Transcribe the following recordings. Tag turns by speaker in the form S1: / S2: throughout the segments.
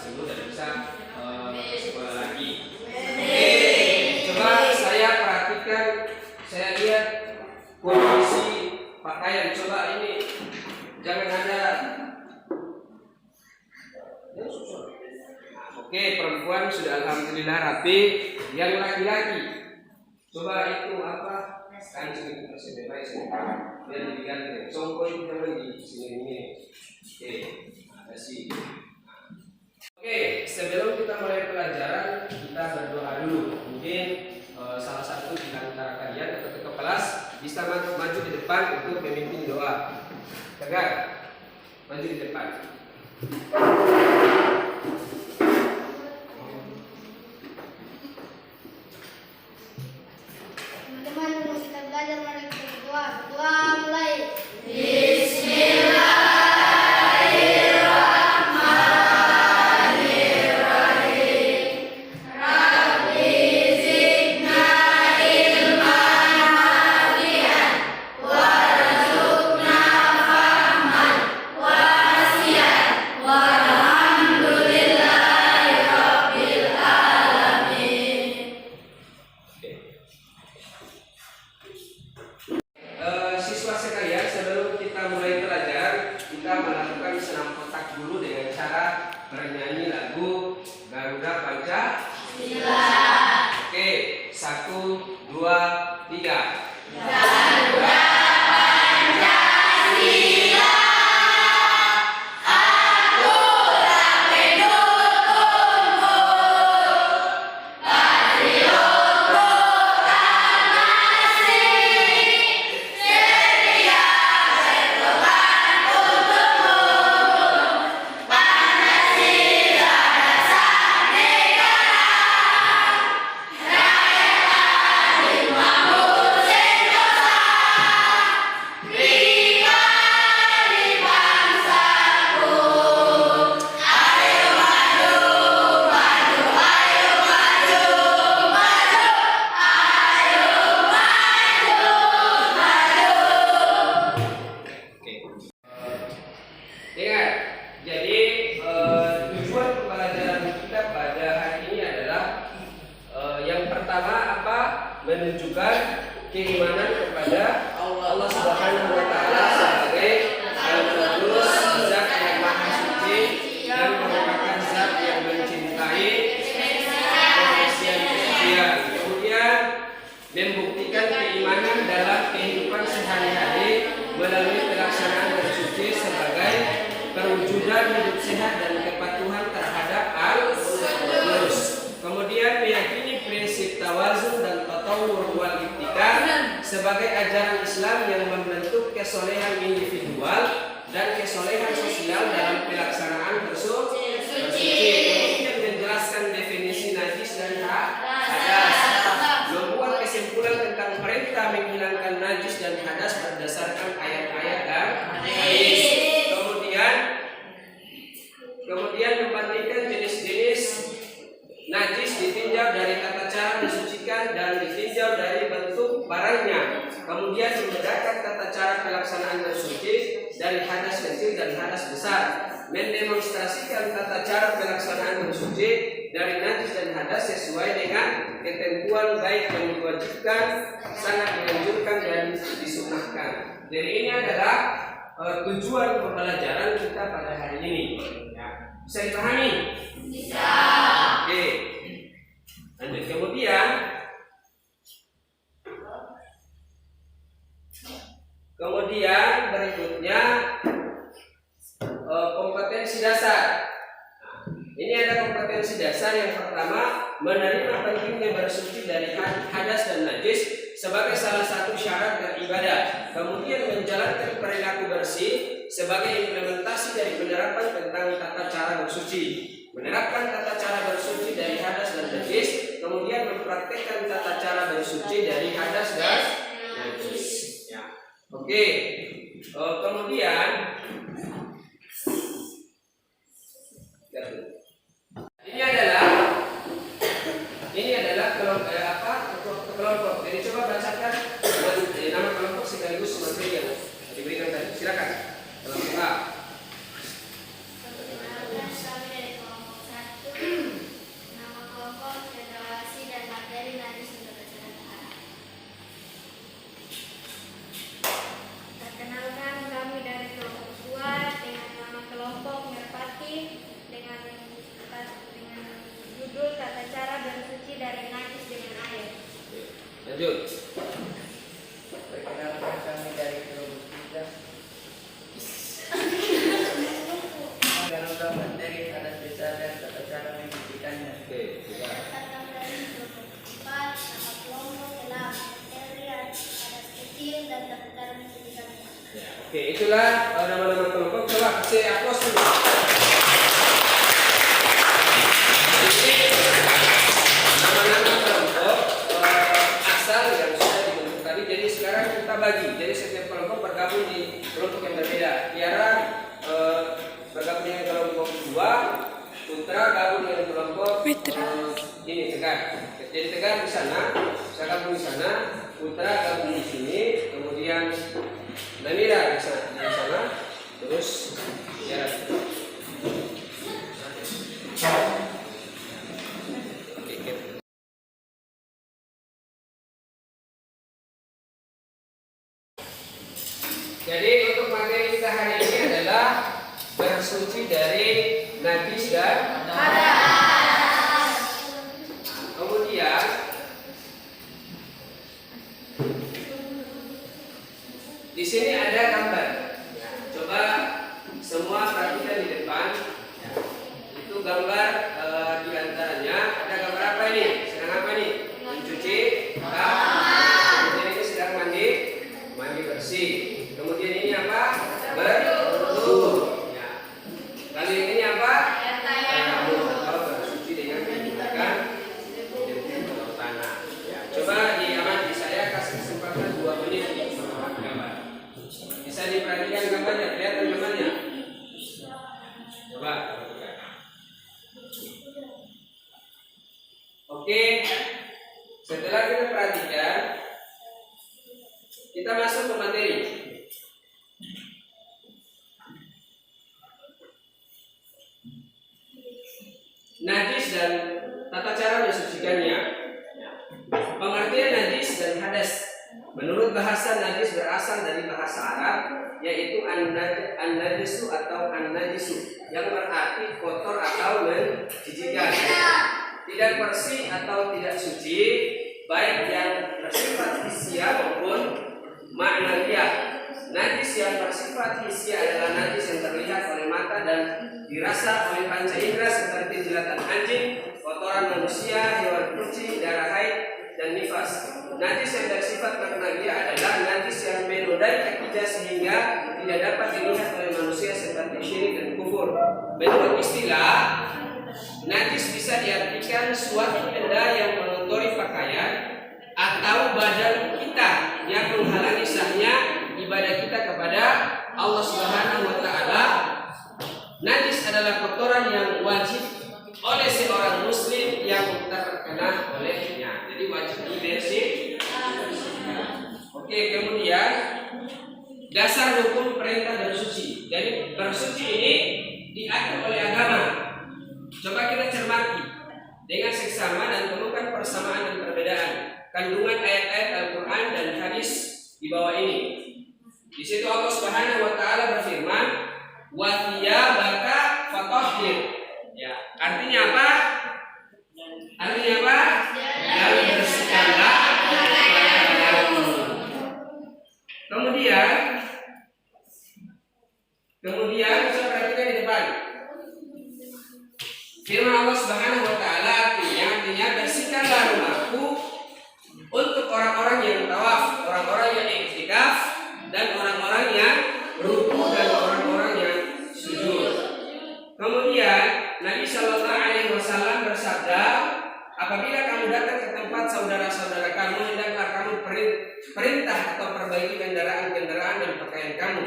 S1: sembuh dan bisa sekolah lagi. Oke, coba saya perhatikan, saya lihat kondisi pakaian. Coba ini jangan ada. Oke, perempuan sudah alhamdulillah rapi. Yang laki-laki, coba itu apa? Kancing itu sebenarnya biar diganti. Songkok itu jangan di sini ini. Oke, ada sih. Oke, sebelum kita mulai pelajaran, kita berdoa dulu. Mungkin salah satu di antara kalian atau ketua kelas bisa maju di depan untuk memimpin doa. Tegak, maju di depan.
S2: Teman-teman, kita belajar, mari kita berdoa. Berdoa mulai.
S1: Siswa sekalian, sebelum kita mulai pelajaran, kita melakukan senam otak dulu dengan cara bernyanyi lagu Garuda Pancasila. Oke, 1, 2, 3. Garuda Pancasila, aku tak mendukungmu, patriot proklamasi, setia berkorban untukmu, Pancasila dasar negara, rakyat adil makmur sentosa, pribadi bangsaku. Ayo maju, maju, ayo maju, maju, ayo maju, maju. Ingat, jadi tujuan pembelajaran kita pada hari ini adalah yang pertama apa? Menunjukkan keimanan kepada Allah Subhanahu wa taala sebagai Al-Qudus, zat yang maha suci dan merupakan zat yang mencintai kemanusiaan. Kemudian membuktikan keimanan dalam kehidupan sehari-hari melalui pelaksanaan bersuci sebagai perwujudan hidup sehat dan kepatuhan terhadap Al-Qudus. Kemudian meyakini prinsip tawazun dan tatawur wal ibtikar sebagai ajaran Islam yang membentuk kesolehan individual dan kesolehan sosial dalam pelaksanaan bersuci. Kemudian menjelaskan definisi najis dan hadas, membuat kesimpulan tentang perintah menghilangkan najis dan hadas berdasarkan ayat-ayat dan hadis. Kemudian membandingkan jenis-jenis najis ditinjau dari tata cara mensucikan dan ditinjau dari bentuk barangnya. Kemudian membedakan tata cara pelaksanaan bersuci dari hadas kecil dan hadas besar. Mendemonstrasikan tata cara pelaksanaan bersuci dari najis dan hadas sesuai dengan ketentuan baik yang diwajibkan, sangat dianjurkan dan disunahkan. Jadi ini adalah tujuan pembelajaran kita pada hari ini. Ya. Bisa dipahami? Bisa. Oke. Lanjut kemudian berikutnya kompetensi dasar. Ini ada kompetensi dasar yang pertama, menerima pentingnya bersuci dari hadas dan najis sebagai salah satu syarat beribadah. Kemudian menjalankan perilaku bersih sebagai implementasi dari penerapan tentang tata cara bersuci. Menerapkan tata cara bersuci dari hadas dan najis, kemudian mempraktikkan tata cara bersuci dari hadas dan najis. Ya. Oke. Kemudian ini adalah kelompok. Jadi coba bacakan nama kelompok sekaligus materi yang diberikan tadi. Silakan. Kelompok A. Lanjut.
S3: Perkenalkan kami dari kelompok 3. Mengenalkan materi adat desa dan tata cara membuktikannya.
S1: Oke, juga.
S2: Datang dari kelompok 4, nama kelompok telah materi adat kecil dan tata cara menjadikannya.
S1: Ya, oke, itulah nama-nama kelompok. Coba kasih aplaus dulu. Jadi, nama-nama kelompok asal yang sudah dibentuk tadi. Jadi sekarang kita bagi. Jadi setiap kelompok bergabung di kelompok yang berbeda. Tiara bergabung dengan kelompok 2, Putra gabung dengan kelompok ini Tegar. Jadi Tegar di sana, saya gabung di sana, Putra gabung di sini, kemudian Namira di sana, terus Tiara. Jadi untuk materi kita hari ini adalah bersuci dari najis dan hadas. Kemudian di sini ada gambar. Coba semua perhatikan di depan. Itu gambar di antaranya ada gambar apa ini? Sedang apa nih? Mencuci kamar. Kemudian ini sedang mandi bersih. Kemudian ini apa? Berwudu. Ya. Lalu yang ini apa? Tayammum atau bersuci dengan menggunakan tanah. Ya. Coba diamati, saya kasih kesempatan 2 menit untuk mengamati gambar. Bisa diperhatikan gambarnya, kelihatan gambarnya. Coba. Oke. Setelah kita perhatikan, kita masuk ke materi. Najis dan tata cara mensucikannya. Pengertian najis dan hadas. Menurut bahasa, najis berasal dari bahasa Arab, yaitu an-najisu atau an-najisu, yang berarti kotor atau menjijikkan. Tidak bersih atau tidak suci, baik yang bersifat hisia maupun ma'nawiyah. Najis yang bersifat hisia adalah najis yang terlihat oleh mata dan dirasa oleh panca indera seperti jilatan anjing, kotoran manusia, hewan kucing, darah haid, dan nifas. Najis yang bersifat ma'nawiyah adalah najis yang menodai akidah sehingga tidak dapat dilihat oleh manusia seperti syirik dan kufur. Menurut istilah, najis bisa diartikan suatu benda yang mengotori pakaian atau badan kita yang menghalangi sahnya ibadah kita kepada Allah Subhanahu wa taala. Najis adalah kotoran yang wajib oleh seorang muslim yang terkena olehnya. Jadi wajib dibersih. Oke, kemudian dasar hukum perintah bersuci. Jadi bersuci ini diatur oleh agama. Coba kita cermati dengan seksama dan temukan persamaan dan perbedaan kandungan ayat-ayat Al-Quran dan hadis di bawah ini. Di situ Allah Subhanahu wa taala berfirman, "Wa thiyabaka fatahhir." Ya, artinya apa? Artinya apa? Dan bersihkanlah pakaianmu. Kemudian saya perhatikan di depan. Firman Allah Subhanahu wa taala artinya bersihkanlah rumahku untuk orang-orang yang tawaf, orang-orang yang iktikaf, dan orang-orang yang ruku dan orang-orang yang sujud. Kemudian Nabi Shallallahu Alaihi Wasallam bersabda, apabila kamu datang ke tempat saudara-saudara kamu, hendaklah kamu perintah atau perbaiki kendaraan-kendaraan dan pakaian kamu,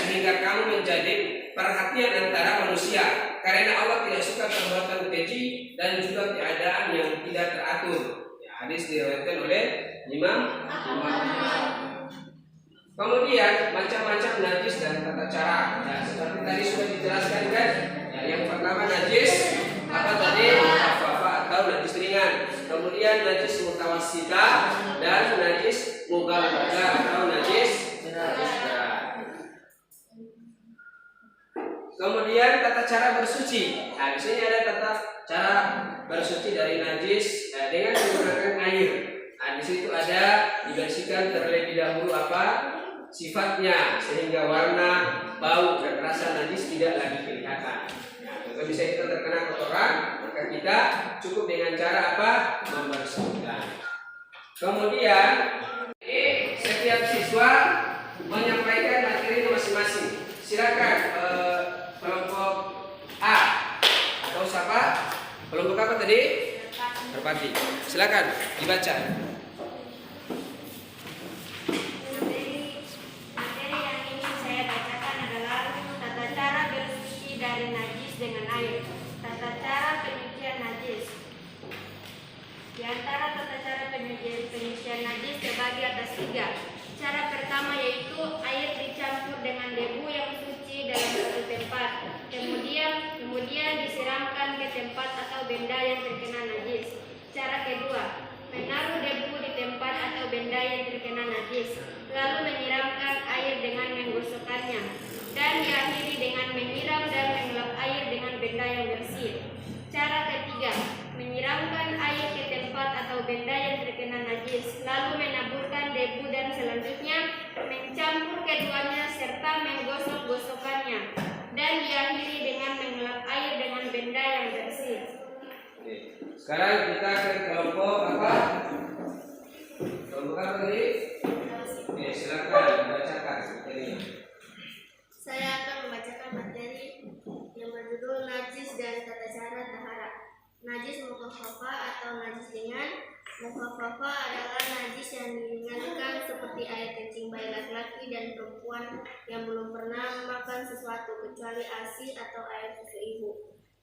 S1: sehingga kamu menjadi perhatian antara manusia, karena Allah tidak suka perbuatan keji dan juga keadaan yang tidak teratur. Ya, hadis diriwayatkan oleh Imam. Kemudian macam-macam najis dan tata cara. Ya, seperti tadi sudah dijelaskan kan. Ya, yang pertama najis apa tadi? Khafafah atau najis ringan. Kemudian najis mutawassita dan najis mughalladah atau najis berat. Kemudian tata cara bersuci. Nah, di sini ada tata cara bersuci dari najis dengan menggunakan air. Nah, di di situ ada dibersihkan terlebih dahulu apa? Sifatnya, sehingga warna, bau, dan rasa najis tidak lagi kelihatan. Kalau bisa kita terkena kotoran, maka kita cukup dengan cara apa? Membersihkan. Kemudian setiap siswa menyampaikan materi masing-masing. Silakan kelompok A atau siapa? Kelompok apa tadi? Merpati. Silakan dibaca.
S4: Materi yang ingin saya bacakan adalah tata cara bersuci dari najis dengan air. Tata cara penyucian najis. Di antara tata cara penyucian najis terbagi atas 3. Cara pertama yaitu air dicampur dengan debu yang suci dalam satu tempat. Kemudian disiramkan ke tempat atau benda yang terkena najis. Cara kedua, menaruh debu di tempat atau benda yang terkena najis, lalu menyiramkan air dengan menggosokkannya, dan diakhiri dengan menyiram dan mengelap air dengan benda yang bersih. Cara ketiga, menyiramkan air ke tempat atau benda yang terkena najis, lalu menaburkan debu dan selanjutnya mencampur keduanya serta menggosok-gosokkannya, dan diakhiri dengan mengelap air dengan benda yang bersih.
S1: Oke. Sekarang kita ke kelompok apa? Kelompok apa tadi? Oke, silakan dibacakan materinya.
S2: Saya akan membacakan materi yang berjudul Najis dan Tata Cara Tahara. Najis mukhafafa atau najis ringan. Mukhafafa adalah najis yang diringankan seperti air kencing bayi laki-laki dan perempuan yang belum pernah makan sesuatu kecuali ASI atau air susu ibu.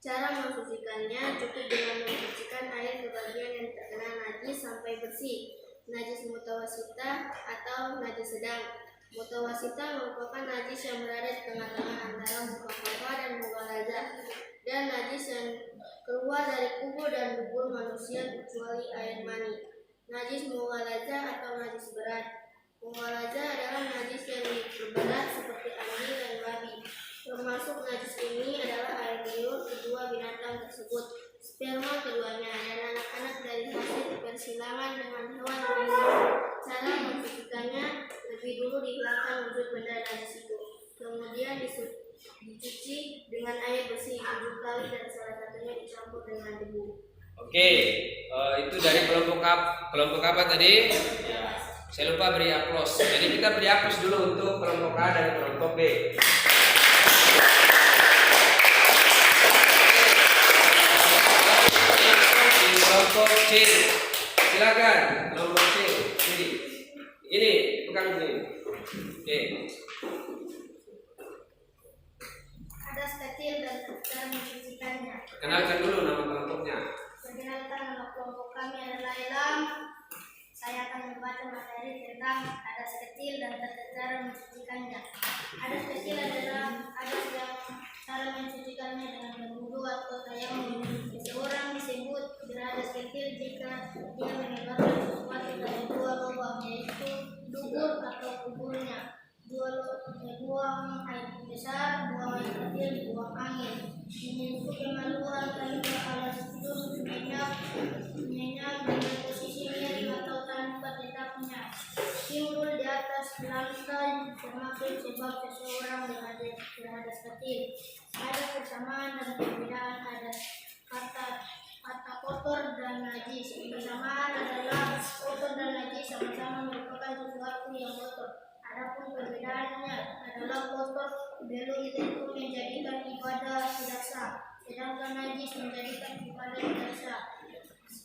S2: Cara mensucikannya cukup dengan mencucikan air ke bagian yang terkena najis sampai bersih. Najis mutawasita atau najis sedang. Mutawasita merupakan najis yang berada di tengah-tengah antara mukhafafa dan mughalazah, dan najis yang keluar dari kubur dan dubur manusia kecuali air mani. Najis mughalazah atau najis berat. Mughalazah adalah najis yang diperberat seperti anjing dan babi. Termasuk najis ini adalah air liur kedua binatang tersebut, sperma keduanya, dan anak-anak dari hasil persilangan dengan hewan lainnya. Cara mensucikannya, lebih dulu dihilangkan wujud benda najis itu, kemudian dicuci dengan air bersih 7 kali dan salah satunya dicampur dengan debu.
S1: Oke, itu dari kelompok apa tadi? Saya lupa beri aplaus. Jadi kita beri aplaus dulu untuk kelompok A dan kelompok B. Kelompok C, silakan. Kelompok C, ini pegang ini. Oke.
S2: Hadas kecil dan cara mencucikannya.
S1: Kenalkan dulu nama kelompoknya.
S2: Perkenalkan, nama kelompok kami adalah Ilham. Saya akan membaca materi tentang hadas kecil dan tata cara mencucikannya. Hadas kecil adalah hadas yang cara mencucikannya dengan berwudu atau tayamum. Seseorang disebut berhadas kecil jika dia mengeluarkan sesuatu dari dua lubang, yaitu dubur atau kuburnya. Buang air besar, buang air kecil, buang angin. Menyentuh kemaluan tanpa alas itu menyenyak dengan posisi miring atau tanpa letaknya. Timbul di atas lantai termasuk sebab seseorang berhadas kecil. Ada persamaan dan perbedaan hadas. Kata kotor dan najis. Persamaan adalah kotor dan najis sama-sama merupakan sesuatu yang kotor. Adapun perbedaannya adalah kotor belum tentu menjadikan ibadah tidak sah, sedangkan najis menjadikan ibadah tidak sah.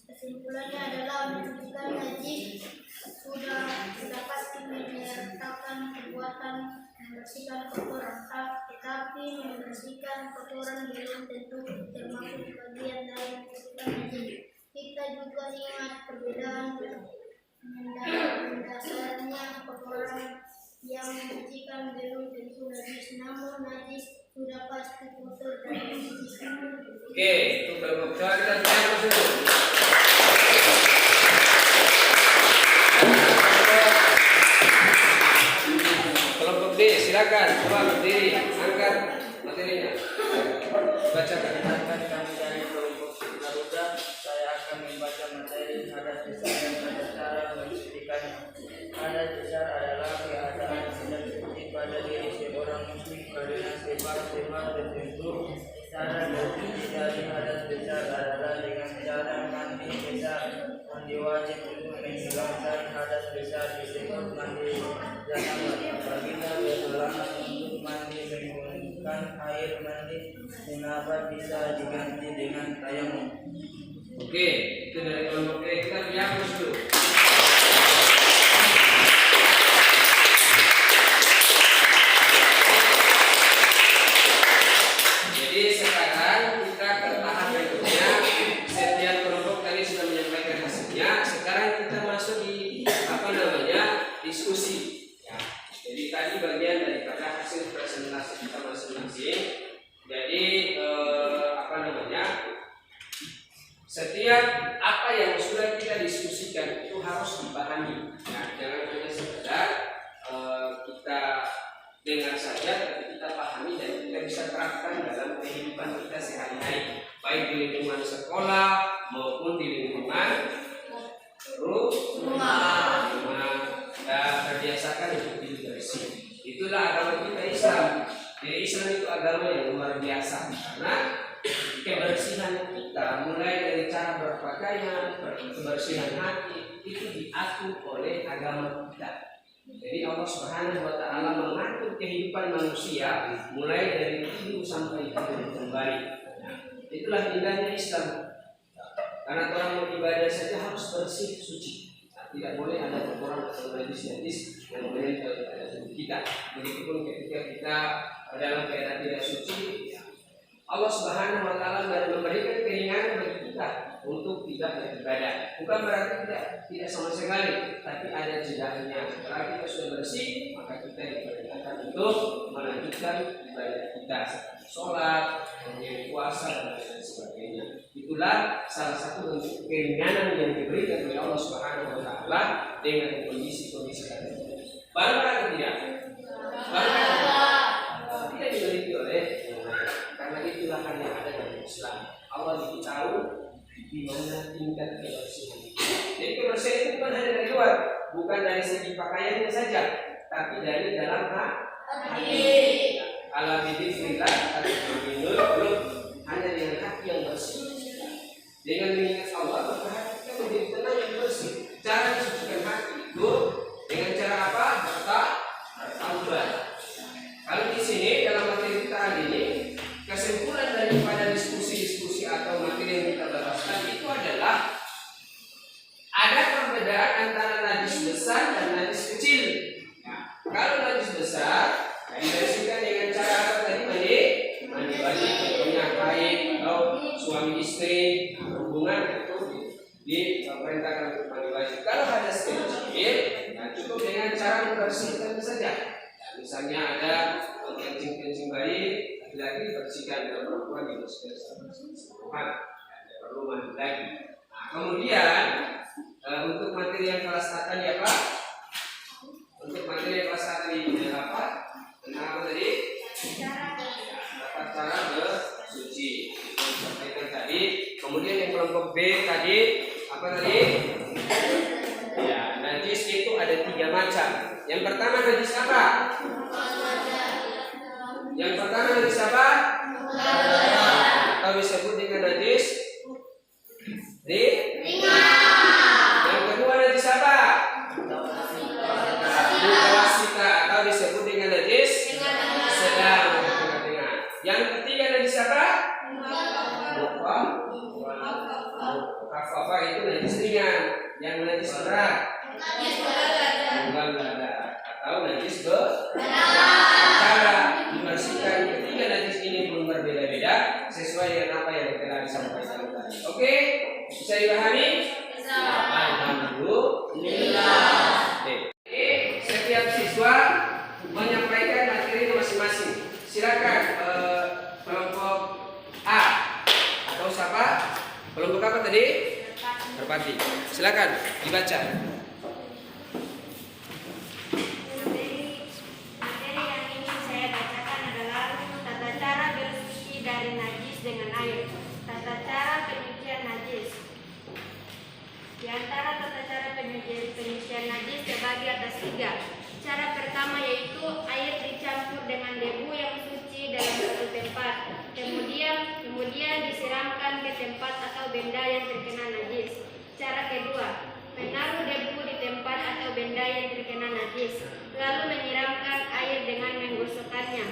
S2: Kesimpulannya adalah mencucikan najis sudah pasti menyertakan perbuatan membersihkan kotoran, tetapi membersihkan kotoran belum tentu termasuk bagian dari mencucikan najis. Kita juga ingat perbedaan mendasarnya kotoran yang mencucikan belum tentu najis, namun najis sudah pasti kotor dan mencucikan.
S1: Oke, itu kelompok. Coba kita bicara dulu. Kelompok D, silakan. Coba berdiri, angkat materinya. Bacakan.
S3: Perkenalkan, kami dari kelompok Garuda. Saya akan membaca materi hadas besar dan tata cara hadas besar adalah keadaan tidak suci pada diri seorang muslim karena sifat-sifat tertentu. Cara bersuci dari hadas besar adalah dengan cara mandi besar. Mandi wajib untuk menghilangkan hadas besar disebut mandi janabah. Apabila berhalangan untuk mandi menggunakan air mandi janabah bisa diganti dengan tayamum.
S1: Oke, itu dari kelompok B. Kita dihapus dulu. Jadi sekarang kita ke tahap berikutnya. Setiap kelompok tadi sudah menyampaikan hasilnya. Sekarang kita masuk di diskusi. Ya. Jadi tadi bagian daripada hasil presentasi kita masing-masing. Jadi setiap apa yang sudah kita diskusikan itu harus dipahami. Nah, jangan hanya sekedar kita dengar saja, tapi kita pahami dan kita bisa terapkan dalam kehidupan kita sehari-hari, baik di lingkungan sekolah maupun di lingkungan rumah. Dan terbiasakan untuk hidup bersih. Itulah agama kita Islam. Jadi Islam itu agama yang luar biasa karena kebersihan kita mulai dari cara berpakaian, kebersihan hati itu diatur oleh agama kita. Jadi Allah Subhanahu wa taala mengatur kehidupan manusia mulai dari tidur sampai tidur kembali. Nah, itulah indahnya Islam. Karena orang beribadah saja harus bersih suci. Nah, tidak boleh ada kotoran atau najis yang menempel pada tubuh kita. Begitupun ketika kita dalam keadaan tidak suci, Allah Subhanahu wa taala memberikan keringanan bagi kita untuk tidak beribadah. Bukan berarti tidak sama sekali, tapi ada jedahnya. Setelah kita sudah bersih, maka kita diperintahkan untuk melanjutkan ibadah kita, sholat, kemudian puasa dan lain sebagainya. Itulah salah satu bentuk keringanan yang diberikan oleh Allah Subhanahu wa taala dengan kondisi-kondisi tertentu. Baru atau tidak? Tidak dimiliki oleh karena itulah hal yang ada dalam Islam. Allah diberitahu di mana tingkat kebersihan. Jadi kebersihan itu bukan hanya dari luar, bukan dari segi pakaiannya saja, tapi dari dalam hati. Ala bidzikrillah tatma'innul qulub. Hanya dengan hati yang bersih, dengan mengingat Allah, maka hati kita menjadi tenang dan bersih. Cara mensucikan hati itu dengan cara apa? Bertaubat. Kalau di sini dalam materi kita hari ini, kesimpulan daripada diskusi-diskusi atau materi yang kita bahas tadi itu adalah ada perbedaan antara najis besar dan najis kecil. Nah, kalau najis besar dibersihkan dengan cara apa tadi? Mandi wajib, contohnya haid atau suami istri, hubungan itu diperintahkan untuk mandi wajib. Kalau hadas kecil, nah cukup dengan cara membersihkan saja. Misalnya ada kencing bayi, lagi bersihkan, dan perempuan dibersihkan secara keseluruhan, tidak perlu mandi lagi. Nah, kemudian untuk materi yang kelas A tadi apa? Untuk materi yang kelas A tadi apa? Tentang apa tadi? Tata cara bersuci. Itu disampaikan tadi. Kemudian yang kelompok B tadi apa tadi? Ya, najis itu ada 3 macam. Yang pertama najis apa? Yang pertama najis apa? Atau disebut dengan najis ringan. Yang kedua najis apa? Mutawasita atau disebut dengan najis sedang. Yang ketiga najis apa? Kafafah itu najis ringan. Yang najis berat atau najis cara dibersihkan ketiga najis ini belum berbeda-beda sesuai dengan apa yang telah disampaikan tadi. Oke, bisa dipahami? Alhamdulillah. Setiap siswa menyampaikan materi masing-masing. Silakan kelompok A atau siapa? Kelompok apa tadi? Merpati. Silakan dibaca.
S4: Dengan air. Tata cara penyucian najis. Di antara tata cara penyucian najis benda yang terkena najis. Cara kedua, menaruh debu di tempat atau benda yang terkena najis, lalu menyiramkan air dengan menggosokkannya,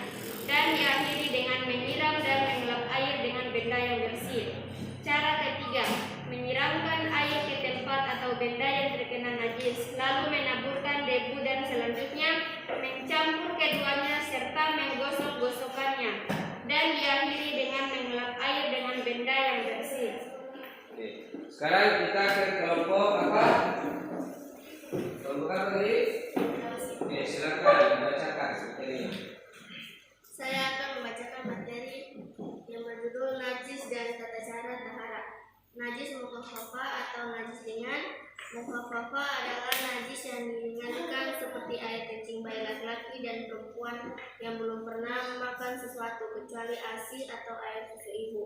S4: dan diakhiri dengan menyiram dan mengelap air dengan benda yang bersih. Cara ketiga, menyiramkan air ke tempat atau benda yang terkena najis, lalu menaburkan debu dan selanjutnya mencampur keduanya serta menggosok-gosokkannya, dan diakhiri dengan mengelap air dengan benda yang bersih.
S1: Oke. Sekarang kita ke kelompok apa? Kelompok apa tadi? Oke, silakan dibacakan materinya.
S2: Saya akan membacakan materi yang berjudul Najis dan Tata Cara Tahara. Najis mukhafafa atau najis ringan. Mukhafafa adalah najis yang diringankan seperti air kencing bayi laki-laki dan perempuan yang belum pernah makan sesuatu kecuali ASI atau air susu ibu.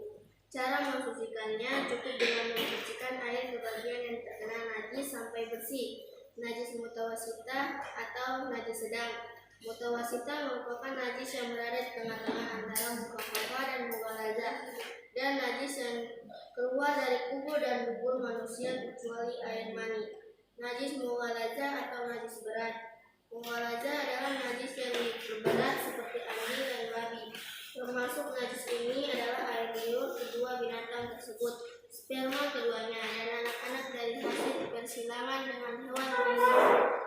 S2: Cara mensucikannya cukup dengan mensucikan air ke bagian yang terkena najis sampai bersih. Najis mutawasita atau najis sedang. Mutawasita merupakan najis yang berada di tengah-tengah antara mukhafafa dan mughalazah, dan najis yang keluar dari kubur dan dubur manusia kecuali air mani. Najis mughalazah atau najis berat. Mughalazah adalah najis yang berberat seperti anjing dan babi. Termasuk najis ini adalah air liur kedua binatang tersebut, sperma keduanya, dan anak-anak dari hasil persilangan dengan hewan lainnya.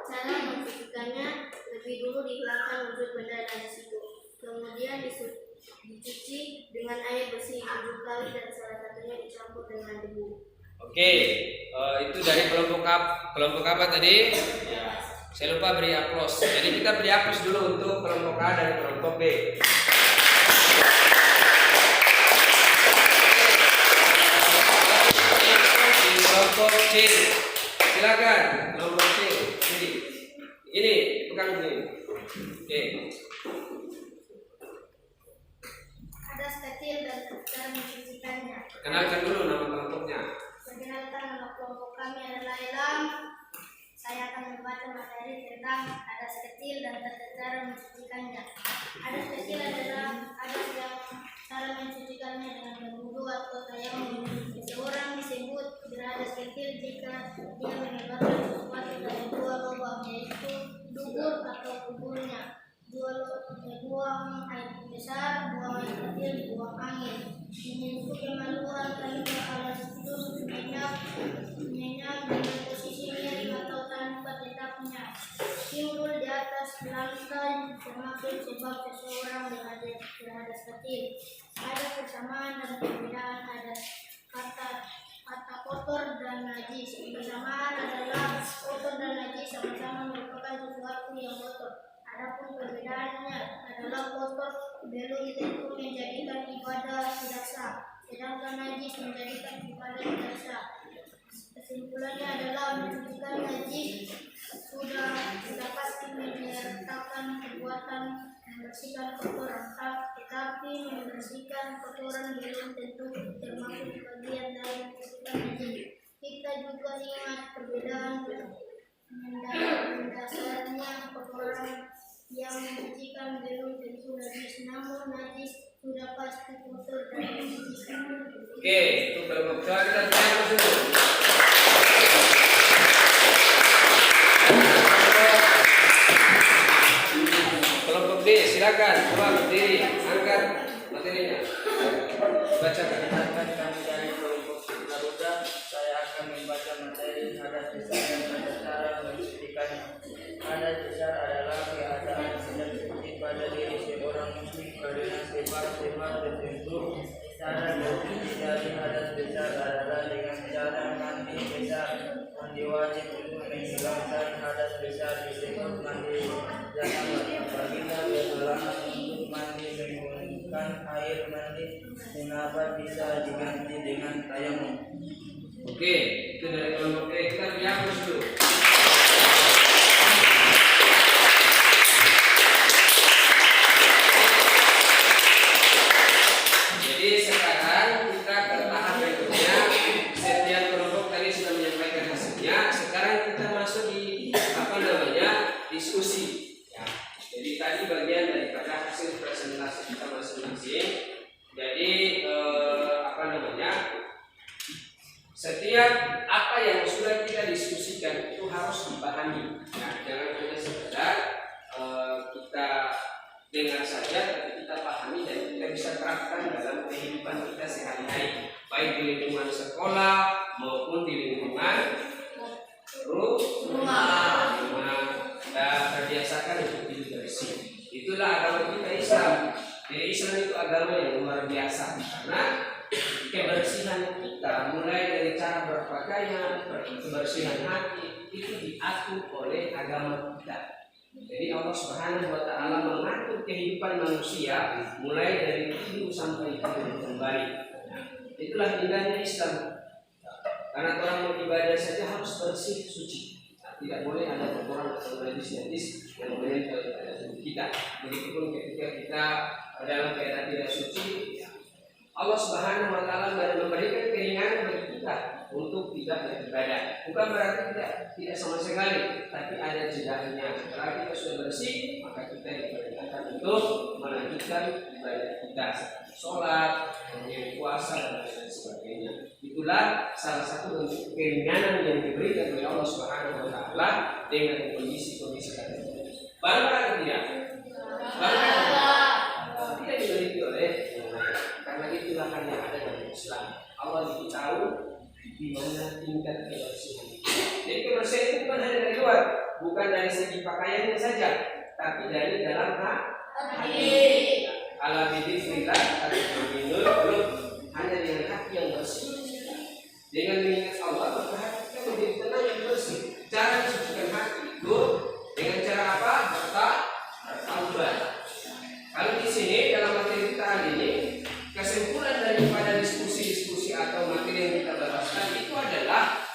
S2: Cara mensucikannya, lebih dulu dihilangkan wujud benda najis itu, kemudian dicuci dengan air bersih 7 kali dan salah satunya dicampur dengan debu.
S1: Oke, itu dari kelompok apa tadi? Ya, saya lupa beri aplaus. Jadi kita beri aplaus dulu untuk kelompok A dan kelompok B. Kelompok C, silakan. Kelompok C, ini pegang ini. Oke.
S2: Hadas kecil dan cara mensucikannya.
S1: Kenalkan dulu nama kelompoknya.
S2: Perkenalkan, nama kelompok kami adalah Ilham. Saya akan membaca materi tentang hadas kecil dan tata cara mensucikannya. Hadas kecil adalah hadas yang cara mensucikannya dengan berwudu atau tayamum. Seseorang disebut berhadas kecil jika dia mengeluarkan sesuatu dari dua lubang, yaitu dubur atau kuburnya. Buang air besar, buang air kecil, buang angin. Menyentuh kemaluan tanpa alas itu menyenyak dengan posisi miring atau tanpa tetapnya. Timbul di atas lantai semakin sebab seseorang berhadas kecil. Ada persamaan dan perbedaan hadas kata kotor dan najis. Persamaan adalah kotor dan najis sama-sama merupakan sesuatu yang kotor. Adapun perbedaannya adalah kotor belum tentu menjadikan ibadah tidak sah, sedangkan najis menjadikan ibadah tidak sah. Kesimpulannya adalah mensucikan najis sudah pasti menyertakan perbuatan membersihkan kotoran, tetapi membersihkan kotoran belum tentu termasuk bagian dari membersihkan najis. Kita juga ingat perbedaan mendasarnya kotoran yang mensucikan belum tentu najis, namun najis sudah pasti kotor dan membersihkan.
S1: Oke, itu kelompok C kita beri dulu. Kelompok B, silakan. Coba berdiri, angkat materinya. Bacakan.
S3: Kami dari kelompok Garuda, saya akan membaca materi hadas besar dan tata cara mensucikannya. Hadas besar adalah keadaan tidak suci pada diri seorang muslim karena sebab tertentu. Cara bersuci dari hadas besar adalah dengan cara mandi besar. Mandi wajib untuk menghilangkan hadas besar disebut mandi janabah. Apabila berhalangan untuk mandi menggunakan air mandi janabah bisa diganti dengan tayamum.
S1: Oke, itu dari kelompok B. Kita beri aplaus dulu. Jadi sekarang kita ke tahap berikutnya. Setiap kelompok tadi sudah menyampaikan hasilnya. Sekarang kita masuk di diskusi. Ya. Jadi tadi bagian daripada hasil presentasi kita masing-masing. Jadi setiap apa yang sudah kita diskusikan itu harus dipahami. Nah, jangan hanya sekedar kita dengar saja, tapi kita pahami dan kita bisa terapkan dalam kehidupan kita sehari-hari, baik di lingkungan sekolah maupun di lingkungan rumah. Dan terbiasakan untuk hidup bersih. Itulah agama kita Islam. Jadi Islam itu agama yang luar biasa karena kebersihan kita mulai dari cara berpakaian, kebersihan hati itu diatur oleh agama kita. Jadi Allah Subhanahu wa taala mengatur kehidupan manusia mulai dari tidur sampai tidur kembali. Nah, itulah indahnya Islam. Karena orang beribadah saja harus bersih suci. Tidak boleh ada kotoran atau najis yang menempel pada tubuh kita. Begitupun ketika kita dalam keadaan tidak suci, Allah Subhanahu wa taala memberikan keringanan bagi kita untuk tidak beribadah. Bukan berarti tidak sama sekali, tapi ada jedahnya. Setelah kita sudah bersih, maka kita diperintahkan untuk melanjutkan ibadah kita, sholat, kemudian puasa dan lain sebagainya. Itulah salah satu bentuk keringanan yang diberikan oleh Allah Subhanahu wa taala dengan kondisi-kondisi tertentu. Barang tidak? Tidak dimiliki oleh karena itulah hanya ada dalam Islam. Allah diberitahu di mana tingkat kebersihan. Jadi kebersihan itu bukan hanya dari luar, bukan dari segi pakaiannya saja, tapi dari dalam hati. Ala bidzikrillah tatma'innul qulub. Hanya dengan hati yang bersih, dengan mengingat Allah, maka hati kita menjadi tenang dan bersih. Cara mensucikan hati itu dengan cara apa? Bertaubat. Kalau di sini dalam materi kita hari ini, kesimpulan daripada diskusi-diskusi atau materi yang kita bahas tadi itu adalah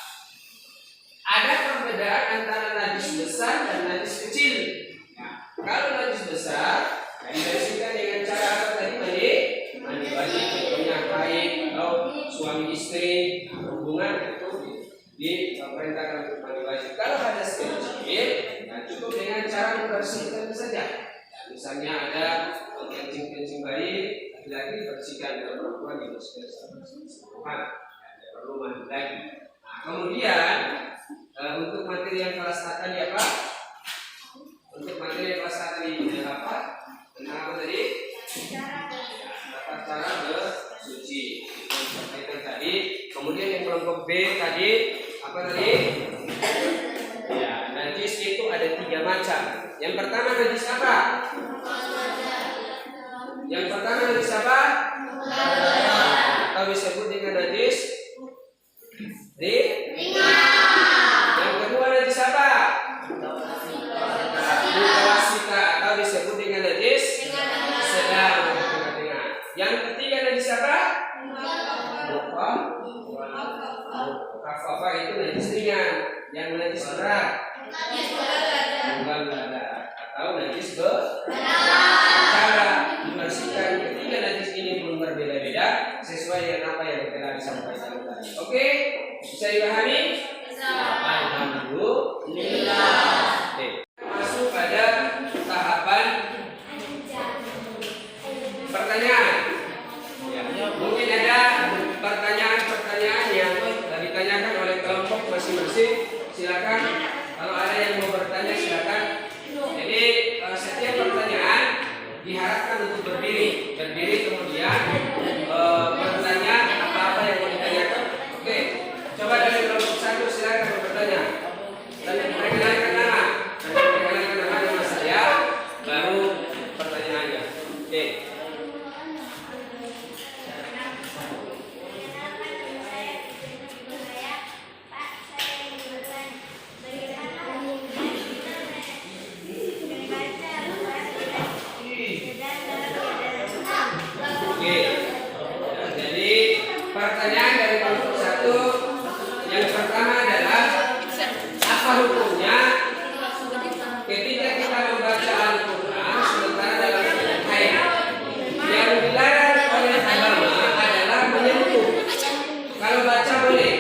S1: ada perbedaan antara najis besar dan najis kecil. Nah, kalau najis besar dibersihkan dengan cara apa tadi? Mandi wajib, contohnya haid atau suami istri hubungan itu diperintahkan untuk mandi wajib. Kalau hadas kecil, cukup dengan cara membersihkan saja. Misalnya ada kencing bayi, lagi bersihkan, kalau perempuan dibersihkan secara tidak perlu mandi lagi. Nah, kemudian untuk materi yang kelas A tadi apa? Untuk materi yang kelas A tadi apa? Tentang apa tadi? Tata cara bersuci. Itu sampaikan tadi. Kemudian yang kelompok B tadi apa tadi? Ya, najis itu ada 3 macam. Yang pertama najis apa? Yang pertama najis apa? Atau disebut dengan najis ringan. Yang kedua najis apa? Mutawasita atau disebut dengan najis sedang. Yang ketiga najis apa? Kafafah itu najis ringan. Yang najis berat atau najis cara dibersihkan ketiga najis ini pun berbeda-beda sesuai dengan apa yang telah disampaikan tadi. Oke, bisa dipahami? Alhamdulillah. Masuk pada tahapan pertanyaan. Ya, mungkin ada pertanyaan-pertanyaan yang ditanyakan oleh kelompok masing-masing. Silakan, kalau ada yang mau bertanya silakan. Jadi setiap pertanyaan diharapkan untuk berdiri kemudian bertanya apa-apa yang mau ditanyakan. Oke, coba dari kelompok 1 silakan bertanya. Dan perkenalkan nama saya, baru pertanyaannya. Oke. Pertanyaan dari kelompok 1 yang pertama adalah apa hukumnya ketika kita membaca Al-Quran sementara dalam keadaan haid? Yang dilarang oleh agama adalah menyentuh. Kalau baca boleh,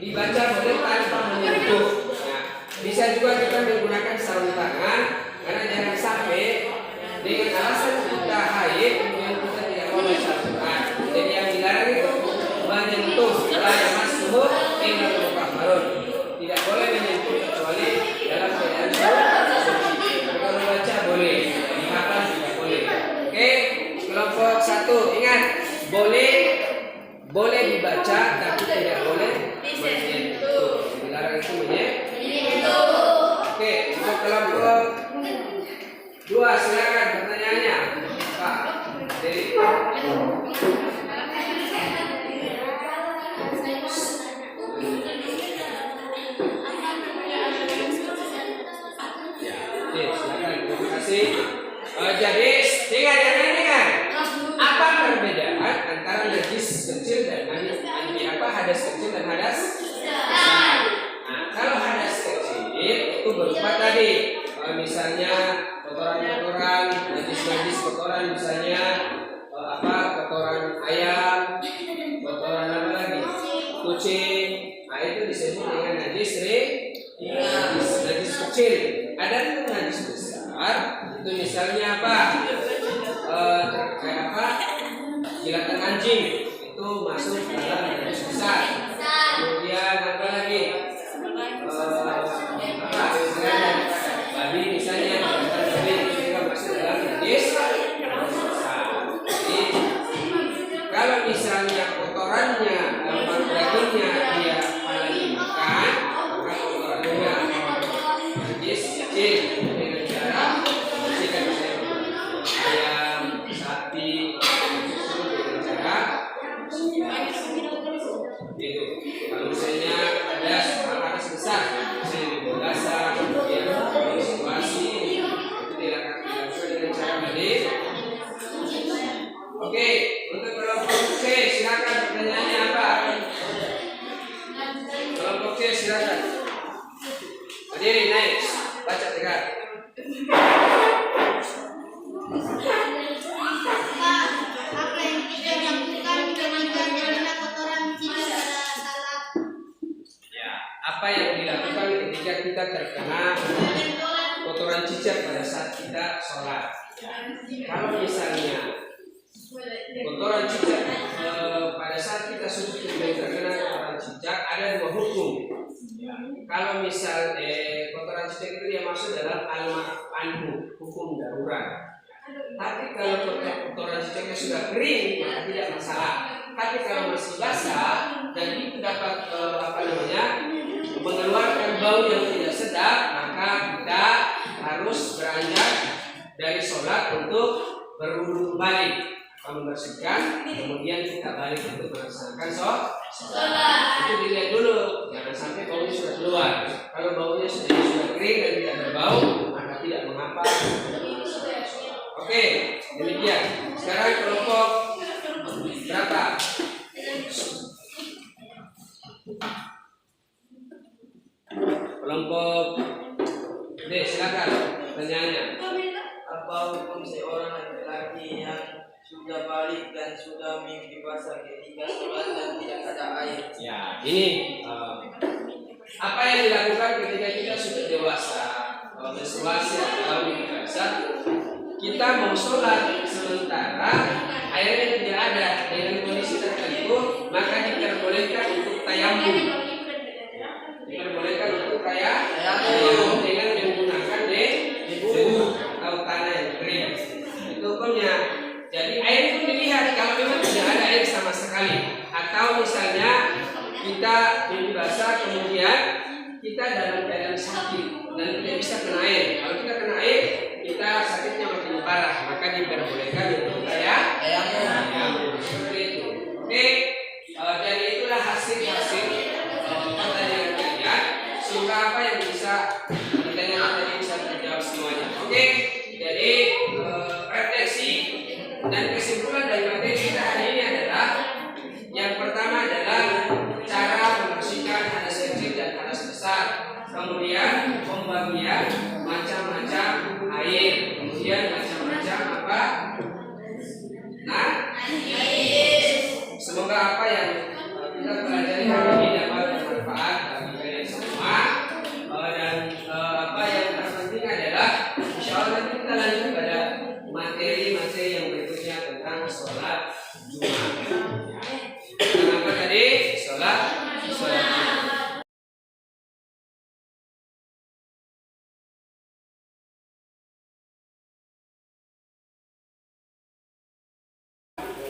S1: dibaca boleh tanpa menyentuh. Nah, bisa juga kita menggunakan sarung tangan karena jangan sampai dengan alasan kita haid kemudian kita tidak mau baca Al-Quran. Jadi yang dilarang itu menyentuh, la yamassuhu silakan pertanyaannya. Pak, Dewi. Oke, silakan. Terima kasih. Jadi, dengar. Apa perbedaan antara najis kecil dan hadas kecil dan hadas besar? Nah, kalau hadas kecil itu berupa tadi, misalnya kotoran-kotoran, najis kotoran, misalnya kotoran ayam, kotoran apa lagi? Kucing. Nah, itu disebut dengan najis kecil. Ada itu najis besar. Itu misalnya apa? Kayak jilatan anjing itu masuk dalam najis besar. Kemudian apa lagi? Babi misalnya, babi itu juga masuk dalam najis besar. Jadi kalau misalnya kotorannya, dagingnya dia halal dimakan, maka kotorannya najis kecil dengan cara bersihkan ayam, sapi, dengan cara itu. Kalau misalnya ada hadas besar, misalnya di basah, kemudian situasi itu dilakukan dengan cara tadi. Oke, untuk kelompok C silakan pertanyaannya apa? Kelompok C silakan. Berdiri naik, baca tegak.
S2: Apa yang kita lakukan ketika terkena kotoran cicak pada salat?
S1: Ya, apa yang dilakukan ketika kita terkena kotoran cicak pada saat kita sholat? Kalau misalnya kotoran cicak pada saat kita sujud kemudian terkena kotoran cicak, ada dua hukum. Kalau misal kotoran cicak itu dia masuk dalam al-ma'anhu, hukum darurat. Tapi kalau kotoran cicaknya sudah kering, maka tidak masalah. Tapi kalau masih basah dan itu dapat mengeluarkan bau yang tidak sedap, maka kita harus beranjak dari sholat untuk berwudu balik, membersihkan, kemudian kita balik untuk melaksanakan sholat. Itu dilihat dulu, jangan sampai baunya sudah keluar. Kalau baunya sudah kering dan tidak berbau, maka tidak mengapa. Oke, demikian. Sekarang kelompok berapa? Kelompok D, silakan pertanyaannya.
S3: Apa hukum seorang laki-laki yang sudah balik dan sudah mimpi basah ketika sholat dan tidak ada air?
S1: Ya, ini apa yang dilakukan ketika kita sudah dewasa, menstruasi atau mimpi basah? Kita mau sholat sementara airnya tidak ada dengan kondisi tertentu, maka diperbolehkan untuk tayamum. Diperbolehkan untuk tayamum dengan menggunakan debu atau tanah yang kering. Itu hukumnya. Jadi air itu dilihat kalau memang tidak ada air sama sekali, atau misalnya kita mimpi basah kemudian kita dalam keadaan sakit dan tidak bisa kena air. Kalau kita kena air, kita sakitnya makin parah, maka diperbolehkan untuk tayamum. Seperti itu. Oke, jadi itulah hasil pertanyaan kalian. Semoga apa yang bisa ditanyakan tadi bisa terjawab semuanya. Oke, jadi refleksi dan kesimpulan dari materi kita hari ini adalah yang pertama adalah cara membersihkan hadas kecil dan hadas besar. Kemudian pembagian macam-macam air, kemudian macam-macam apa? Nah, semoga apa yang kita pelajari hari ini dapat bermanfaat bagi kalian semua. Dan apa yang terpenting adalah insya Allah nanti kita lanjut pada materi-materi yang berikutnya tentang sholat Jumat. Tentang apa tadi? Sholat Jumat.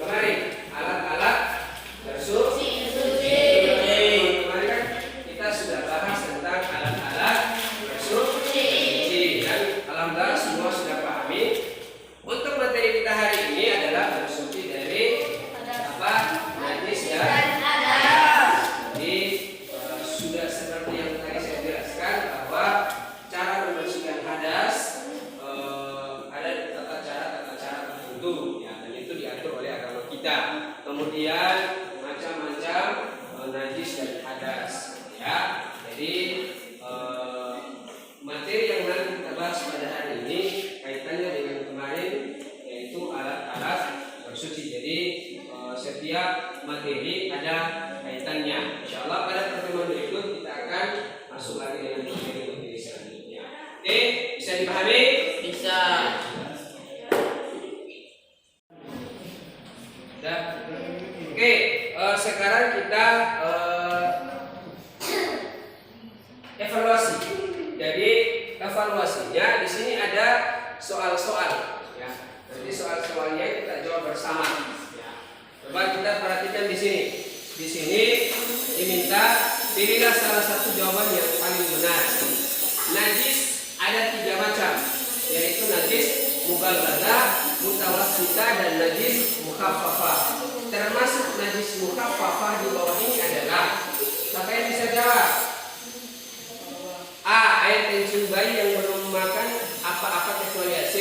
S1: Kemarin alat-alat bersuci. Kemarin kan kita sudah bahas tentang alat-alat bersuci dan alhamdulillah semua sudah pahami Allah, pada pertemuan berikut kita akan masuk lagi dengan materi selanjutnya. Oke, bisa dipahami?
S3: Bisa.
S1: Oke, sekarang kita evaluasi. Jadi evaluasinya di sini ada soal-soal. Ya, nanti soal-soalnya kita jawab bersama. Ya. Coba kita perhatikan di sini. Di sini diminta pilihlah salah satu jawaban yang paling benar. Najis ada 3 macam, yaitu najis mughalladah, mutawassithah, dan najis mukhaffafah. Termasuk najis mukhaffafah di bawah ini adalah, siapa yang bisa jawab? A. Air kencing bayi yang belum makan apa-apa kecuali AC,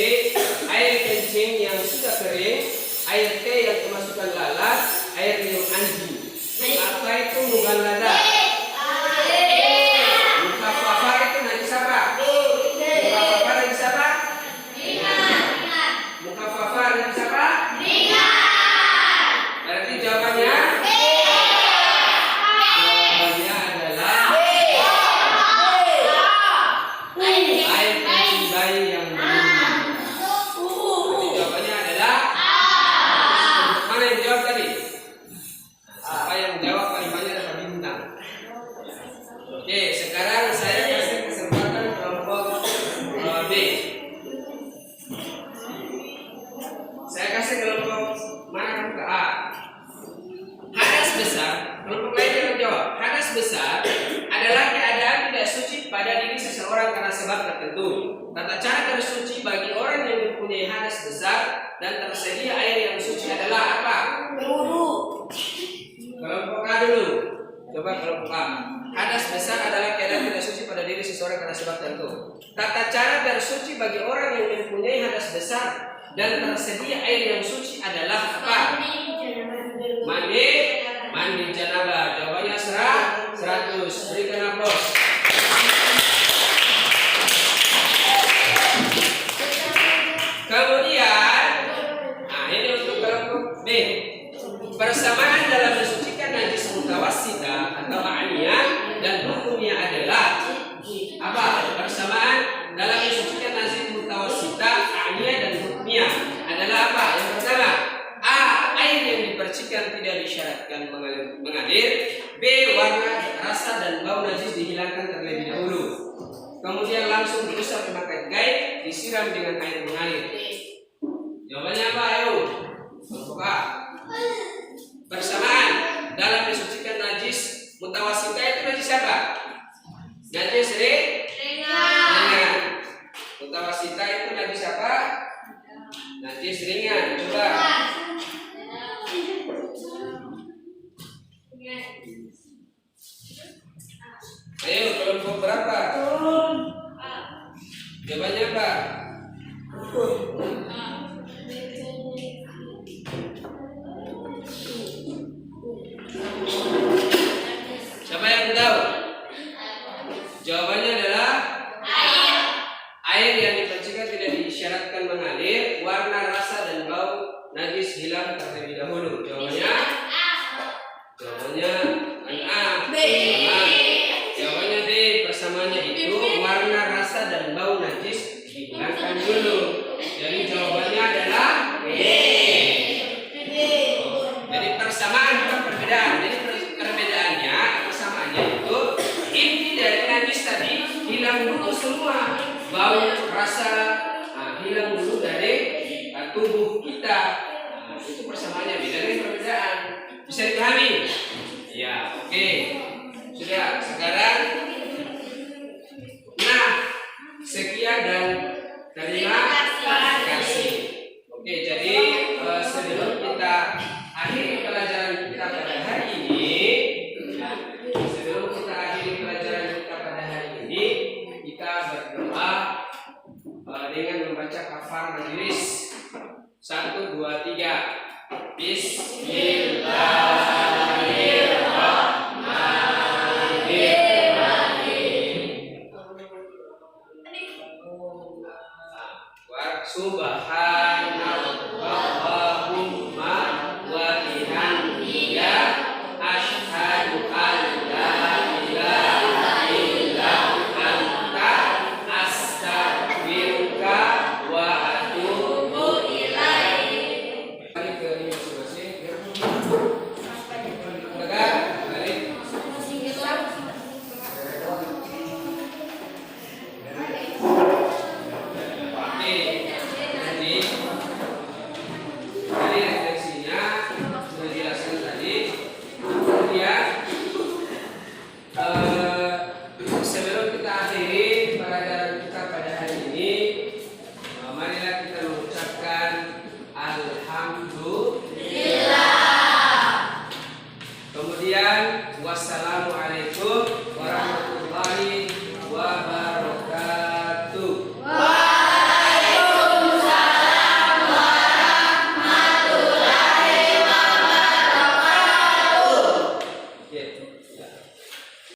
S1: air kencing yang sudah kering, air teh yang kemasukan lalat, air minum anjing. Apa itu mughalladah? Mukhaffafah itu najis apa? Mukhaffafah najis apa? Mukhaffafah najis apa? Berarti jawabannya? Jawabannya adalah air kencing bayi yang belum. Berarti jawabannya adalah mana yang jawab tadi? Siapa yang jawab paling banyak dapat bintang. Oke, sekarang saya kasih kesempatan kelompok B. Saya kasih kelompok mana kamu ke A. Hadas besar, kelompok lain yang menjawab. Hadas besar adalah keadaan tidak suci pada diri seseorang karena sebab tertentu. Tata cara bersuci bagi orang yang mempunyai hadas besar dan tersedia air yang suci adalah apa? Kelompok A dulu. Coba kelompok A. Hadas besar adalah keadaan tidak suci pada diri seseorang karena sebab tertentu. Tata cara bersuci bagi orang yang mempunyai hadas besar dan tersedia air yang suci adalah apa? Mandi janabah. Jawabannya 100. Berikan aplaus. Kemudian, nah ini untuk kelompok B. Persamaan dalam mensucikan najis mutawassithah atau a'niyah dan hukumnya adalah apa? Persamaan dalam mensucikan najis mutawassithah, a'niyah dan hukumnya adalah apa? Yang pertama, A. Air yang dipercikan tidak disyaratkan mengalir. B. Warna, rasa dan bau najis dihilangkan terlebih dahulu. Kemudian langsung diusap memakai guide, disiram dengan air mengalir. Jawabannya apa? Ayo, kelompok A. Persamaan dalam mensucikan najis mutawassithah itu najis apa? Najis ringan. Mutawassithah itu najis apa? Najis ringan. Coba. Ayo, kelompok berapa? Jawabannya apa? Siapa yang tahu? Jawabannya adalah air yang dipercikan tidak disyaratkan mengalir, warna, rasa dan bau najis hilang terlebih dahulu. Jawabannya A. Jawabannya B. Persamaannya itu warna, rasa dan bau najis dihilangkan dulu. Jadi jawabannya adalah B. Jadi persamaan bukan perbedaan. Jadi perbedaannya, persamaannya itu inti dari najis tadi hilang dulu semua, bau, rasa, hilang dulu dari tubuh kita. Itu persamaannya, beda dengan perbedaan. Bisa dipahami? Ya, oke. Sudah, sekarang sekian dan terima kasih. Oke, jadi sebelum kita akhiri pelajaran kita pada hari ini, kita berdoa dengan membaca kafar majelis. 1, 2, 3. Bismillahirrahmanirrahim. itu